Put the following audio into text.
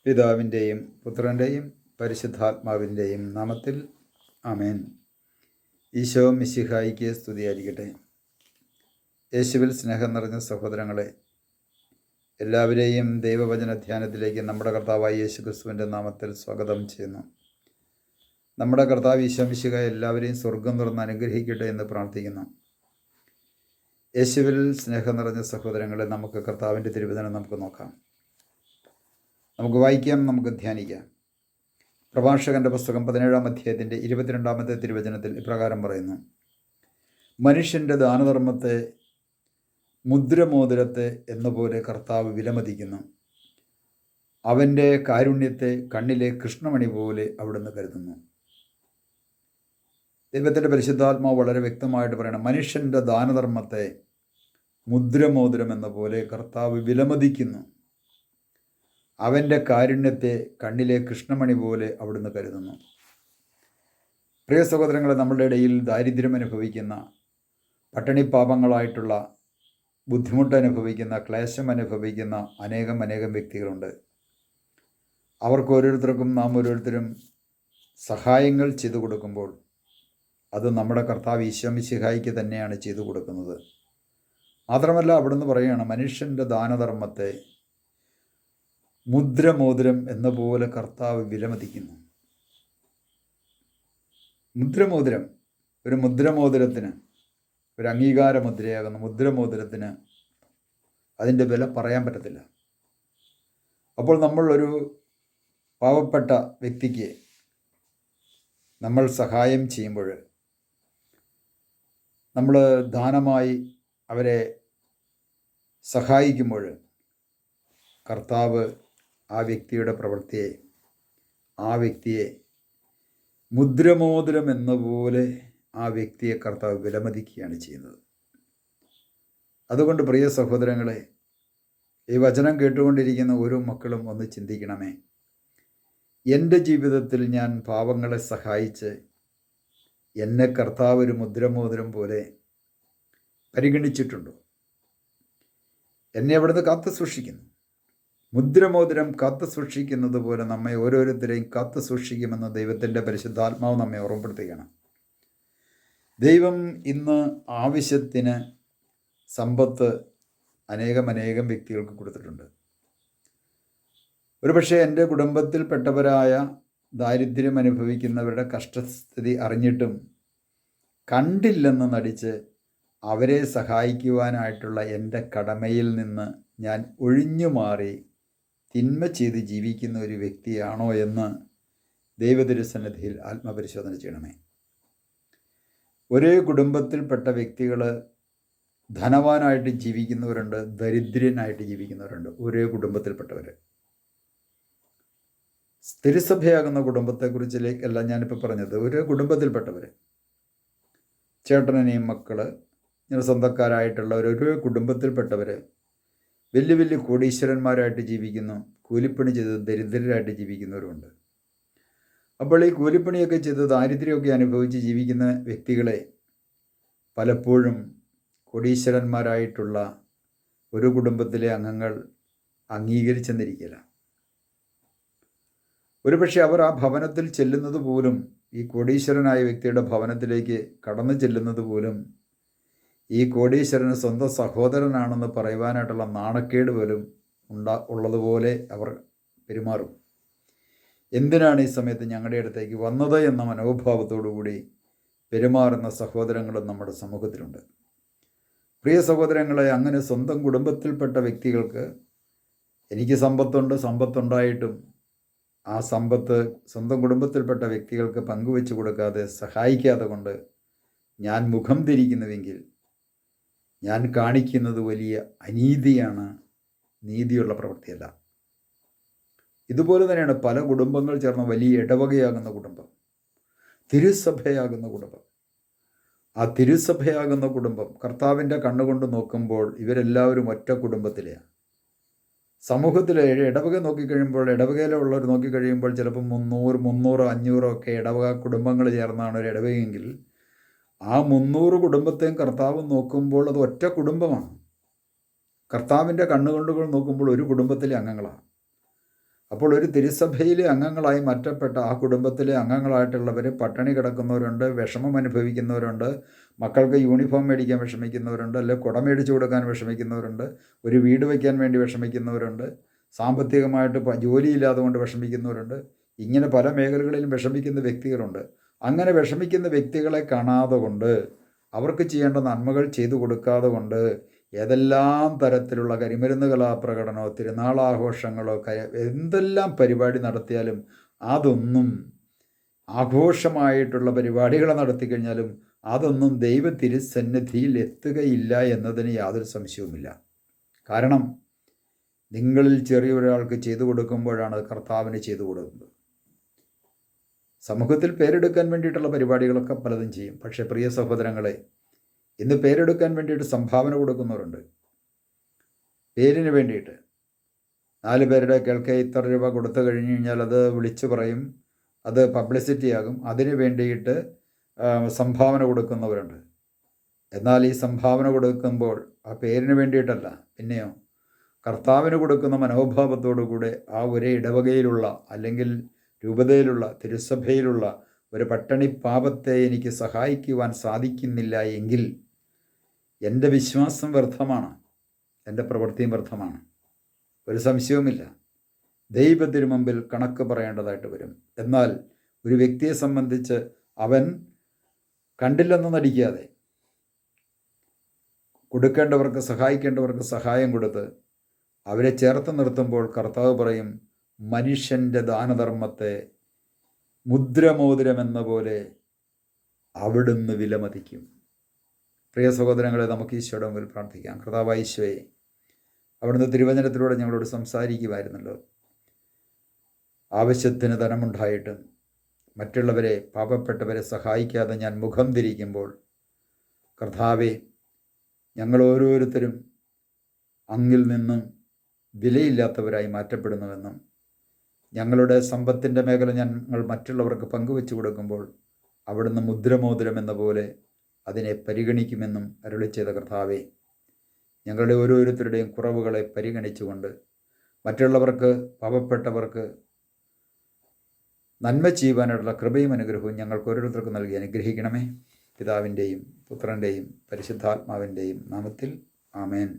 പിതാവിൻ്റെയും പുത്രൻ്റെയും പരിശുദ്ധാത്മാവിൻ്റെയും നാമത്തിൽ ആമേൻ. ഈശോ മിശിഹായിക്ക് സ്തുതിയായിരിക്കട്ടെ. യേശുവിൽ സ്നേഹം നിറഞ്ഞ സഹോദരങ്ങളെ, എല്ലാവരെയും ദൈവവചന ധ്യാനത്തിലേക്ക് നമ്മുടെ കർത്താവായ യേശു ക്രിസ്തുവിൻ്റെ നാമത്തിൽ സ്വാഗതം ചെയ്യുന്നു. നമ്മുടെ കർത്താവ് ഈശോ മിശിഹ എല്ലാവരെയും സ്വർഗം തുറന്ന് അനുഗ്രഹിക്കട്ടെ എന്ന് പ്രാർത്ഥിക്കുന്നു. യേശുവിൽ സ്നേഹം നിറഞ്ഞ സഹോദരങ്ങളെ, നമുക്ക് കർത്താവിൻ്റെ തിരുവചനം നമുക്ക് നോക്കാം, നമുക്ക് വായിക്കാം, നമുക്ക് ധ്യാനിക്കാം. പ്രഭാഷകൻ്റെ പുസ്തകം 17-ാം അധ്യായത്തിൻ്റെ 22-ാമത്തെ തിരുവചനത്തിൽ ഇപ്രകാരം പറയുന്നു: മനുഷ്യൻ്റെ ദാനധർമ്മത്തെ മുദ്രമോതിരത്തെ എന്നപോലെ കർത്താവ് വിലമതിക്കുന്നു. അവൻ്റെ കാരുണ്യത്തെ കണ്ണിലെ കൃഷ്ണമണി പോലെ അവിടുന്ന് കരുതുന്നു. ദൈവത്തിൻ്റെ പരിശുദ്ധാത്മാവ് വളരെ വ്യക്തമായിട്ട് പറയണം, മനുഷ്യൻ്റെ ദാനധർമ്മത്തെ മുദ്രമോതിരം എന്ന പോലെ കർത്താവ് വിലമതിക്കുന്നു. അവൻ്റെ കാരുണ്യത്തെ കണ്ണിലെ കൃഷ്ണമണി പോലെ അവിടുന്ന് കരുതുന്നു. പ്രിയ സഹോദരങ്ങളെ, നമ്മളുടെ ഇടയിൽ ദാരിദ്ര്യം അനുഭവിക്കുന്ന, പട്ടിണിപ്പാപങ്ങളായിട്ടുള്ള, ബുദ്ധിമുട്ട് അനുഭവിക്കുന്ന, ക്ലേശം അനുഭവിക്കുന്ന അനേകം വ്യക്തികളുണ്ട്. അവർക്ക് ഓരോരുത്തർക്കും നാം ഓരോരുത്തരും സഹായങ്ങൾ ചെയ്തു കൊടുക്കുമ്പോൾ അത് നമ്മുടെ കർത്താവ് ഈശോ മിശിഹായിക്ക് തന്നെയാണ് ചെയ്തു കൊടുക്കുന്നത്. മാത്രമല്ല, അവിടുന്ന് പറയുകയാണ്, മനുഷ്യൻ്റെ ദാനധർമ്മത്തെ മുദ്രമോതിരം എന്ന പോലെ കർത്താവ് വിലമതിക്കുന്നു. മുദ്രമോതിരം, ഒരു മുദ്രമോതിരത്തിന്, ഒരു അംഗീകാര മുദ്രയാകുന്ന മുദ്രമോതിരത്തിന് അതിൻ്റെ വില പറയാൻ പറ്റത്തില്ല. അപ്പോൾ നമ്മൾ ഒരു പാവപ്പെട്ട വ്യക്തിക്ക് നമ്മൾ സഹായം ചെയ്യുമ്പോൾ, നമ്മൾ ദാനമായി അവരെ സഹായിക്കുമ്പോൾ, കർത്താവ് ആ വ്യക്തിയുടെ പ്രവൃത്തിയെ, ആ വ്യക്തിയെ മുദ്രമോതിരം എന്ന പോലെ ആ വ്യക്തിയെ കർത്താവ് വിലമതിക്കുകയാണ് ചെയ്യുന്നത്. അതുകൊണ്ട് പ്രിയ സഹോദരങ്ങളെ, ഈ വചനം കേട്ടുകൊണ്ടിരിക്കുന്ന ഓരോ മക്കളും ഒന്ന് ചിന്തിക്കണമേ, എൻ്റെ ജീവിതത്തിൽ ഞാൻ പാവങ്ങളെ സഹായിച്ച് എന്നെ കർത്താവ് ഒരു മുദ്രമോതിരം പോലെ പരിഗണിച്ചിട്ടുണ്ടോ? എന്നെ അവിടുന്ന് കാത്തു സൂക്ഷിക്കുന്നു. മുദ്രമോതിരം കാത്തു സൂക്ഷിക്കുന്നത് പോലെ നമ്മെ ഓരോരുത്തരെയും കാത്തു സൂക്ഷിക്കുമെന്ന് ദൈവത്തിൻ്റെ പരിശുദ്ധാത്മാവ് നമ്മെ ഓർമ്മപ്പെടുത്തുകയാണ്. ദൈവം ഇന്ന് ആവശ്യത്തിന് സമ്പത്ത് അനേകം വ്യക്തികൾക്ക് കൊടുത്തിട്ടുണ്ട്. ഒരുപക്ഷെ എൻ്റെ കുടുംബത്തിൽപ്പെട്ടവരായ ദാരിദ്ര്യം അനുഭവിക്കുന്നവരുടെ കഷ്ടസ്ഥിതി അറിഞ്ഞിട്ടും കണ്ടില്ലെന്ന് നടിച്ച് അവരെ സഹായിക്കുവാനായിട്ടുള്ള എൻ്റെ കടമയിൽ നിന്ന് ഞാൻ ഒഴിഞ്ഞു മാറി തിന്മ ചെയ്ത് ജീവിക്കുന്ന ഒരു വ്യക്തിയാണോ എന്ന് ദൈവതിരുസന്നിധിയിൽ ആത്മപരിശോധന ചെയ്യണമേ. ഒരേ കുടുംബത്തിൽപ്പെട്ട വ്യക്തികൾ ധനവാനായിട്ട് ജീവിക്കുന്നവരുണ്ട്, ദരിദ്രനായിട്ട് ജീവിക്കുന്നവരുണ്ട്. ഒരേ കുടുംബത്തിൽപ്പെട്ടവർ. തിരുസഭയാകുന്ന കുടുംബത്തെക്കുറിച്ചിലേക്കല്ല ഞാനിപ്പോൾ പറഞ്ഞത്. ഒരേ കുടുംബത്തിൽപ്പെട്ടവർ, ചേട്ടനെയും മക്കൾ, ഇങ്ങനെ സ്വന്തക്കാരായിട്ടുള്ളവർ, ഒരേ കുടുംബത്തിൽപ്പെട്ടവർ വലിയ കോടീശ്വരന്മാരായിട്ട് ജീവിക്കുന്നു, കൂലിപ്പണി ചെയ്ത് ദരിദ്രരായിട്ട് ജീവിക്കുന്നവരുമുണ്ട്. അപ്പോൾ ഈ കൂലിപ്പണിയൊക്കെ ചെയ്ത് ദാരിദ്ര്യമൊക്കെ അനുഭവിച്ച് ജീവിക്കുന്ന വ്യക്തികളെ പലപ്പോഴും കോടീശ്വരന്മാരായിട്ടുള്ള ഒരു കുടുംബത്തിലെ അംഗങ്ങൾ അംഗീകരിച്ചെന്നിരിക്കില്ല. ഒരുപക്ഷെ അവർ ആ ഭവനത്തിൽ ചെല്ലുന്നത് പോലും, ഈ കോടീശ്വരനായ വ്യക്തിയുടെ ഭവനത്തിലേക്ക് കടന്നു ചെല്ലുന്നത് പോലും ഈ കോടീശ്വരന് സ്വന്തം സഹോദരനാണെന്ന് പറയുവാനായിട്ടുള്ള നാണക്കേട് പോലും ഉള്ളതുപോലെ അവർ പെരുമാറും. എന്തിനാണ് ഈ സമയത്ത് ഞങ്ങളുടെ അടുത്തേക്ക് വന്നത് എന്ന മനോഭാവത്തോടുകൂടി പെരുമാറുന്ന സഹോദരങ്ങളും നമ്മുടെ സമൂഹത്തിലുണ്ട്. പ്രിയ സഹോദരങ്ങളെ, അങ്ങനെ സ്വന്തം കുടുംബത്തിൽപ്പെട്ട വ്യക്തികൾക്ക് എനിക്ക് സമ്പത്തുണ്ടായിട്ടും ആ സമ്പത്ത് സ്വന്തം കുടുംബത്തിൽപ്പെട്ട വ്യക്തികൾക്ക് പങ്കുവെച്ച് കൊടുക്കാതെ സഹായിക്കാതെ കൊണ്ട് ഞാൻ മുഖം തിരിക്കുന്നുവെങ്കിൽ ഞാൻ കാണിക്കുന്നത് വലിയ അനീതിയാണ്, നീതിയുള്ള പ്രവൃത്തിയല്ല. ഇതുപോലെ തന്നെയാണ് പല കുടുംബങ്ങൾ ചേർന്ന വലിയ ഇടവകയാകുന്ന കുടുംബം, തിരുസഭയാകുന്ന കുടുംബം. ആ തിരുസഭയാകുന്ന കുടുംബം കർത്താവിൻ്റെ കണ്ണുകൊണ്ട് നോക്കുമ്പോൾ ഇവരെല്ലാവരും ഒറ്റ കുടുംബത്തിലെയാണ്. സമൂഹത്തിലെ ഇടവക നോക്കിക്കഴിയുമ്പോൾ, ഇടവകയിലുള്ളവർ നോക്കിക്കഴിയുമ്പോൾ ചിലപ്പോൾ 300, 500 ഒക്കെ ഇടവക കുടുംബങ്ങൾ ചേർന്നാണ് ഒരു ഇടവകയെങ്കിൽ ആ 300 കുടുംബത്തെയും കർത്താവ് നോക്കുമ്പോൾ അത് ഒറ്റ കുടുംബമാണ്. കർത്താവിൻ്റെ കണ്ണുകൊണ്ടുകൾ നോക്കുമ്പോൾ ഒരു കുടുംബത്തിലെ അംഗങ്ങളാണ്. അപ്പോൾ ഒരു തിരുസഭയിലെ അംഗങ്ങളായി മാറ്റപ്പെട്ട ആ കുടുംബത്തിലെ അംഗങ്ങളായിട്ടുള്ളവർ പട്ടിണി കിടക്കുന്നവരുണ്ട്, വിഷമം അനുഭവിക്കുന്നവരുണ്ട്, മക്കൾക്ക് യൂണിഫോം മേടിക്കാൻ വിഷമിക്കുന്നവരുണ്ട്, അല്ലെങ്കിൽ കുട മേടിച്ചു കൊടുക്കാൻ വിഷമിക്കുന്നവരുണ്ട്, ഒരു വീട് വയ്ക്കാൻ വേണ്ടി വിഷമിക്കുന്നവരുണ്ട്, സാമ്പത്തികമായിട്ട് ജോലിയില്ലാതെ കൊണ്ട് വിഷമിക്കുന്നവരുണ്ട്. ഇങ്ങനെ പല മേഖലകളിലും വിഷമിക്കുന്ന വ്യക്തികളുണ്ട്. അങ്ങനെ വിഷമിക്കുന്ന വ്യക്തികളെ കാണാതെ കൊണ്ട്, അവർക്ക് ചെയ്യേണ്ട നന്മകൾ ചെയ്തു കൊടുക്കാതെ കൊണ്ട്, ഏതെല്ലാം തരത്തിലുള്ള കരിമരുന്ന് കലാപ്രകടനമോ തിരുനാളാഘോഷങ്ങളോ എന്തെല്ലാം പരിപാടി നടത്തിയാലും അതൊന്നും, ആഘോഷമായിട്ടുള്ള പരിപാടികൾ നടത്തിക്കഴിഞ്ഞാലും അതൊന്നും ദൈവ തിരുസന്നിധിയിൽ എത്തുകയില്ല എന്നതിന് യാതൊരു സംശയവുമില്ല. കാരണം നിങ്ങളിൽ ചെറിയൊരാൾക്ക് ചെയ്തു കൊടുക്കുമ്പോഴാണ് കർത്താവിന് ചെയ്തു കൊടുക്കുന്നത്. സമൂഹത്തിൽ പേരെടുക്കാൻ വേണ്ടിയിട്ടുള്ള പരിപാടികളൊക്കെ പലതും ചെയ്യും. പക്ഷേ പ്രിയ സഹോദരങ്ങളെ, ഇന്ന് പേരെടുക്കാൻ വേണ്ടിയിട്ട് സംഭാവന കൊടുക്കുന്നവരുണ്ട്. പേരിന് വേണ്ടിയിട്ട് 4 പേരുടെ കേൾക്കെ ഇത്ര രൂപ കൊടുത്തു കഴിഞ്ഞ് കഴിഞ്ഞാൽ അത് വിളിച്ചു പറയും, അത് പബ്ലിസിറ്റി ആകും. അതിന് വേണ്ടിയിട്ട് സംഭാവന കൊടുക്കുന്നവരുണ്ട്. എന്നാൽ ഈ സംഭാവന കൊടുക്കുമ്പോൾ ആ പേരിന് വേണ്ടിയിട്ടല്ല, പിന്നെയോ കർത്താവിന് കൊടുക്കുന്ന മനോഭാവത്തോടു കൂടെ ആ ഒരേ ഇടവകയിലുള്ള അല്ലെങ്കിൽ രൂപതയിലുള്ള തിരുസഭയിലുള്ള ഒരു പട്ടിണി പാപത്തെ എനിക്ക് സഹായിക്കുവാൻ സാധിക്കുന്നില്ല എങ്കിൽ എൻ്റെ വിശ്വാസം വ്യർത്ഥമാണ്, എൻ്റെ പ്രവൃത്തിയും വ്യർത്ഥമാണ്. ഒരു സംശയവുമില്ല. ദൈവത്തിനു മുമ്പിൽ കണക്ക് പറയേണ്ടതായിട്ട് വരും. എന്നാൽ ഒരു വ്യക്തിയെ സംബന്ധിച്ച് അവൻ കണ്ടില്ലെന്ന് നടിക്കാതെ കൊടുക്കേണ്ടവർക്ക്, സഹായിക്കേണ്ടവർക്ക് സഹായം കൊടുത്ത് അവരെ ചേർത്ത് നിർത്തുമ്പോൾ കർത്താവ് പറയും, മനുഷ്യൻ്റെ ദാനധർമ്മത്തെ മുദ്രമോതിരമെന്ന പോലെ അവിടുന്ന് വിലമതിക്കും. പ്രിയ സഹോദരങ്ങളെ, നമുക്ക് ഈശോയുടെ മുമ്പിൽ പ്രാർത്ഥിക്കാം. കർത്താവായ ഈശോയെ, അവിടുന്ന് തിരുവചനത്തിലൂടെ ഞങ്ങളോട് സംസാരിക്കുമായിരുന്നല്ലോ. ആവശ്യത്തിന് ധനമുണ്ടായിട്ടും മറ്റുള്ളവരെ, പാവപ്പെട്ടവരെ സഹായിക്കാതെ ഞാൻ മുഖം തിരിക്കുമ്പോൾ കർത്താവെ, ഞങ്ങൾ ഓരോരുത്തരും അങ്ങിൽ നിന്നും വിലയില്ലാത്തവരായി മാറ്റപ്പെടുന്നുവെന്നും ഞങ്ങളുടെ സമ്പത്തിൻ്റെ മേഖല ഞങ്ങൾ മറ്റുള്ളവർക്ക് പങ്കുവെച്ചു കൊടുക്കുമ്പോൾ അവിടുന്ന് മുദ്രമോതിരം എന്ന പോലെ അതിനെ പരിഗണിക്കുമെന്നും അരുളി ചെയ്ത കർത്താവെ, ഞങ്ങളുടെ ഓരോരുത്തരുടെയും കുറവുകളെ പരിഗണിച്ചുകൊണ്ട് മറ്റുള്ളവർക്ക്, പാവപ്പെട്ടവർക്ക് നന്മ ചെയ്യുവാനുള്ള കൃപയും അനുഗ്രഹവും ഞങ്ങൾക്ക് ഓരോരുത്തർക്കും നൽകി അനുഗ്രഹിക്കണമേ. പിതാവിൻ്റെയും പുത്രൻ്റെയും പരിശുദ്ധാത്മാവിൻ്റെയും നാമത്തിൽ ആമേൻ.